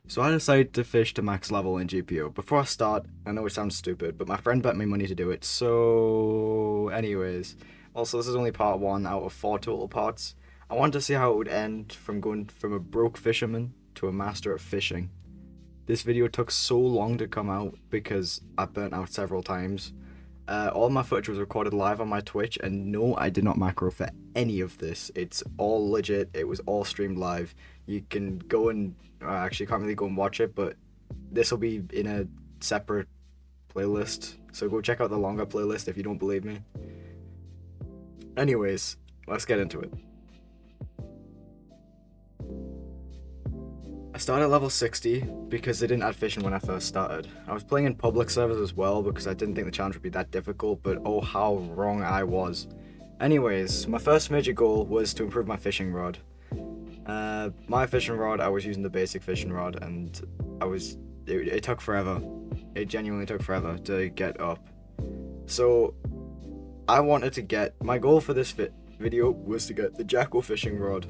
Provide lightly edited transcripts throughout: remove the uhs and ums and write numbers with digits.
So I decided to fish to max level in GPO. Before I start, I know it sounds stupid, but my friend bet me money to do it. So, anyways, also this is only part one out of four total parts. I wanted to see how it would end from going from a broke fisherman to a master at fishing. This video took so long to come out because I burnt out several times. All my footage was recorded live on my Twitch, and no, I did not macro for any of this. It's all legit. It was all streamed live. You can go and actually can't really go and watch it, but this will be in a separate playlist. So go check out the longer playlist if you don't believe me. Anyways, let's get into it. I started at level 60 because they didn't add fishing when I first started. I was playing in public servers as well because I didn't think the challenge would be that difficult, but oh how wrong I was. Anyways, my first major goal was to improve my fishing rod. My fishing rod, I was using the basic fishing rod, and it took forever. It genuinely took forever to get up. So I wanted to get, my goal for this video was to get the Jackal fishing rod.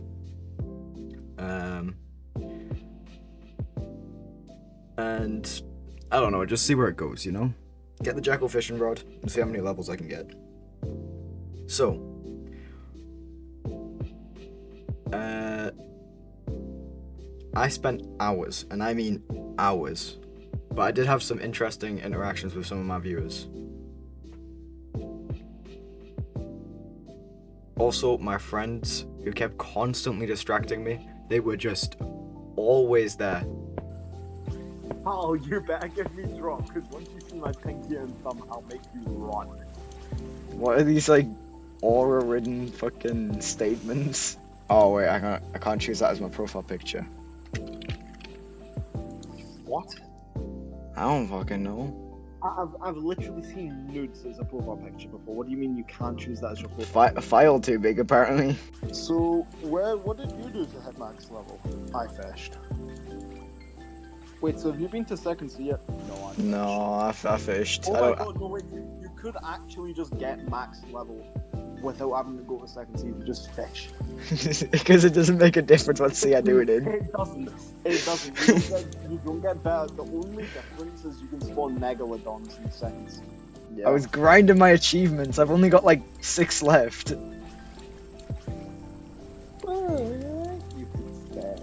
And I don't know, just see where it goes, you know? Get the Jackal fishing rod and see how many levels I can get. So, I spent hours, and I mean hours, but I did have some interesting interactions with some of my viewers. Also, my friends who kept constantly distracting me, they were just always there. Oh, you better get me drunk, because once you see my pinky and thumb, I'll make you run. What are these, like, aura-ridden fucking statements? Oh wait, I can't choose that as my profile picture. What? I don't fucking know. I've literally seen nudes as a profile picture before. What do you mean you can't choose that as your profile picture? File too big, apparently. So, what did you do to hit max level? I fished. Wait, so have you been to second sea yet? No, No, I fished. Oh my god, no wait, you could actually just get max level without having to go to second sea, you just fish. Because it doesn't make a difference what sea I do it in. It doesn't. You don't get better. The only difference is you can spawn megalodons in second sea. Yeah. I was grinding my achievements. I've only got like 6 left. You can stay.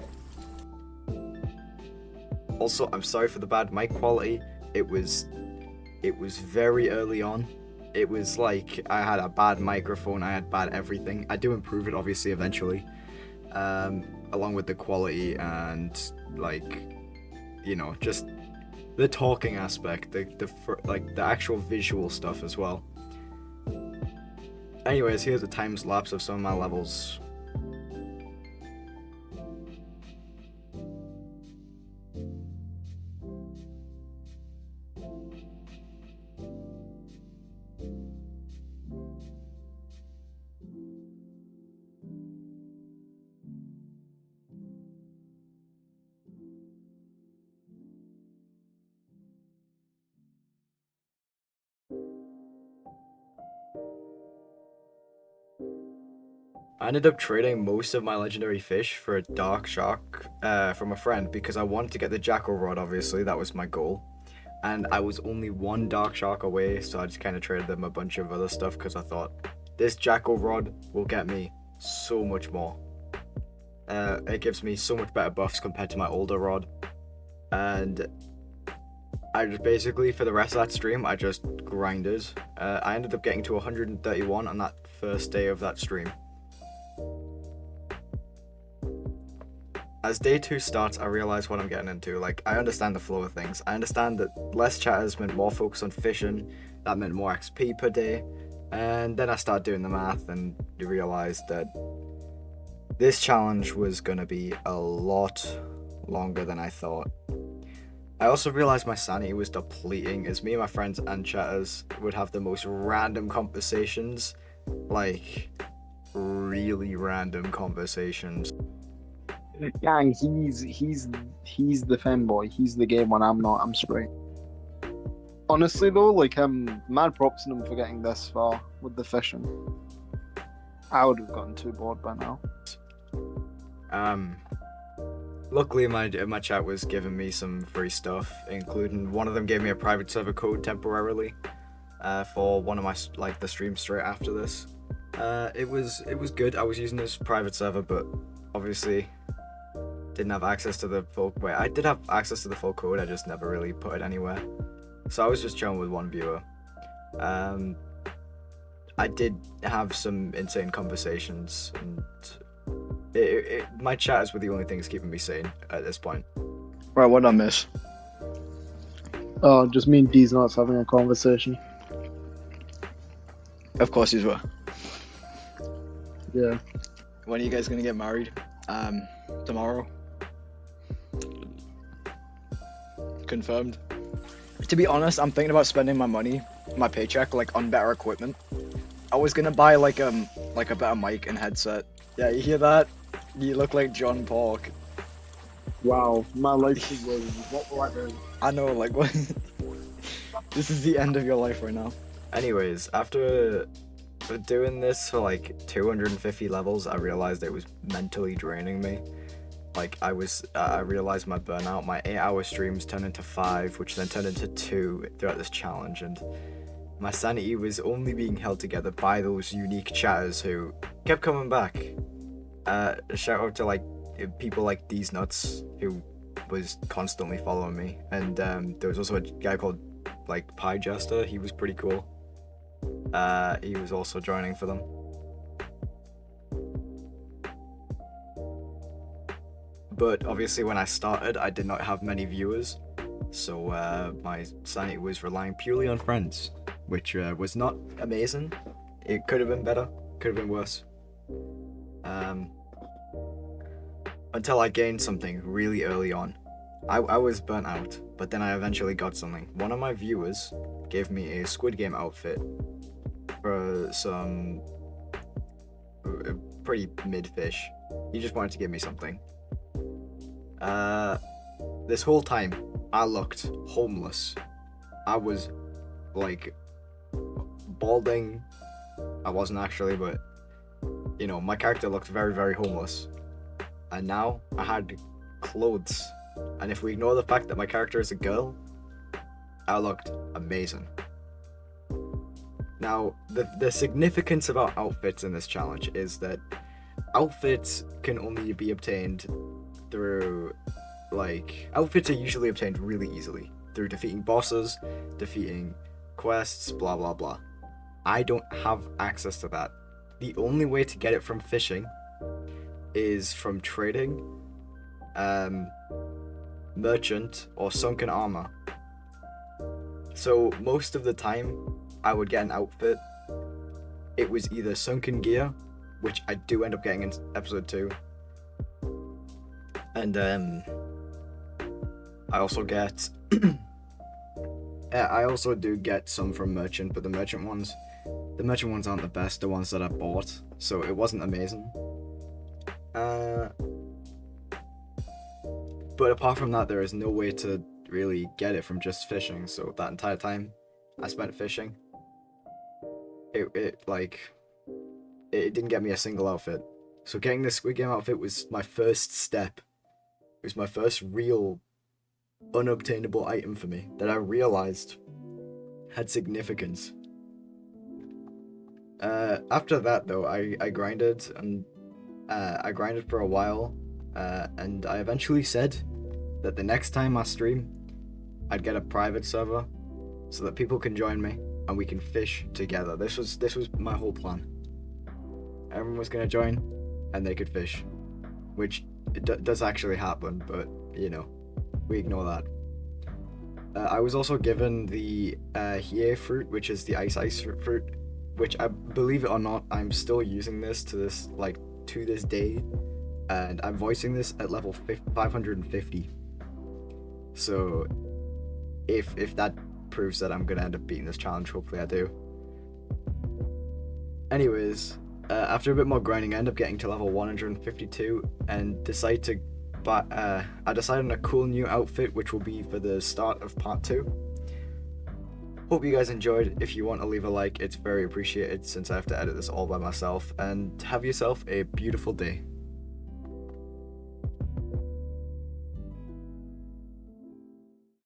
Also, I'm sorry for the bad mic quality. It was very early on. It was like I had a bad microphone, I had bad everything. I do improve it obviously eventually, along with the quality and like, you know, just the talking aspect, the actual visual stuff as well. Anyways, here's a time lapse of some of my levels. I ended up trading most of my legendary fish for a dark shark from a friend because I wanted to get the jackal rod, obviously, that was my goal. And I was only one dark shark away, so I just kind of traded them a bunch of other stuff because I thought, this jackal rod will get me so much more. It gives me so much better buffs compared to my older rod. And I just basically, for the rest of that stream, I just grinded. I ended up getting to 131 on that first day of that stream. As day 2 starts, I realize what I'm getting into. Like, I understand the flow of things. I understand that less chatters meant more focus on fishing. That meant more XP per day. And then I start doing the math and realized that this challenge was gonna be a lot longer than I thought. I also realized my sanity was depleting as me and my friends and chatters would have the most random conversations. Like, really random conversations. Gang, he's the fanboy. He's the gay one. I'm not. I'm straight. Honestly though, like mad props to him for getting this far with the fishing. I would have gotten too bored by now. Luckily, my chat was giving me some free stuff, including one of them gave me a private server code temporarily, for one of my the streams straight after this. It was good. I was using this private server, but obviously didn't have access to the full. Wait, I did have access to the full code. I just never really put it anywhere. So I was just chilling with one viewer. I did have some insane conversations, and my chats were the only things keeping me sane at this point. Right, what did I miss? Oh, just me and D's nuts having a conversation. Of course you were. Yeah. When are you guys gonna get married? Tomorrow. Confirmed. To be honest, I'm thinking about spending my money, my paycheck, like on better equipment. I was gonna buy like a better mic and headset. Yeah, you hear that? You look like John Pork. Wow, my life is was what will I do? I know, like what? This is the end of your life right now. Anyways, after doing this for like 250 levels, I realized it was mentally draining me. Like I realized my burnout. My 8-hour streams turned into 5, which then turned into 2 throughout this challenge, and my sanity was only being held together by those unique chatters who kept coming back. Shout out to like people like These Nuts, who was constantly following me, and there was also a guy called like Pie Jester. He was pretty cool. He was also joining for them. But obviously when I started, I did not have many viewers, so my sanity was relying purely on friends, which was not amazing. It could have been better, could have been worse. Until I gained something really early on. I was burnt out, but then I eventually got something. One of my viewers gave me a Squid Game outfit for some pretty mid-fish. He just wanted to give me something. This whole time, I looked homeless. I was, like, balding. I wasn't actually, but, you know, my character looked very, very homeless. And now, I had clothes. And if we ignore the fact that my character is a girl, I looked amazing. Now, the significance about outfits in this challenge is that outfits can only be obtained through, like, outfits are usually obtained really easily through defeating bosses, defeating quests, blah blah blah. I don't have access to that. The only way to get it from fishing is from trading, merchant, or sunken armor. So most of the time I would get an outfit, it was either sunken gear, which I do end up getting in episode 2, and I also get I also do get some from merchant, but the merchant ones aren't the best, the ones that I bought, so it wasn't amazing. But apart from that, there is no way to really get it from just fishing, so that entire time I spent fishing, it didn't get me a single outfit. So getting this Squid Game outfit was my first step. It was my first real unobtainable item for me that I realized had significance. After that though, I grinded, and I grinded for a while, and I eventually said that the next time I stream, I'd get a private server so that people can join me and we can fish together. This was my whole plan. Everyone was gonna join and they could fish, which does actually happen, but you know, we ignore that. I was also given the Hiei fruit, which is the ice fruit, which, I believe it or not, I'm still using this to this day, and I'm voicing this at level 550. So if that proves that I'm gonna end up beating this challenge, hopefully I do. Anyways, after a bit more grinding, I end up getting to level 152 and I decided on a cool new outfit, which will be for the start of part 2. Hope you guys enjoyed. If you want to leave a like, it's very appreciated since I have to edit this all by myself, and have yourself a beautiful day.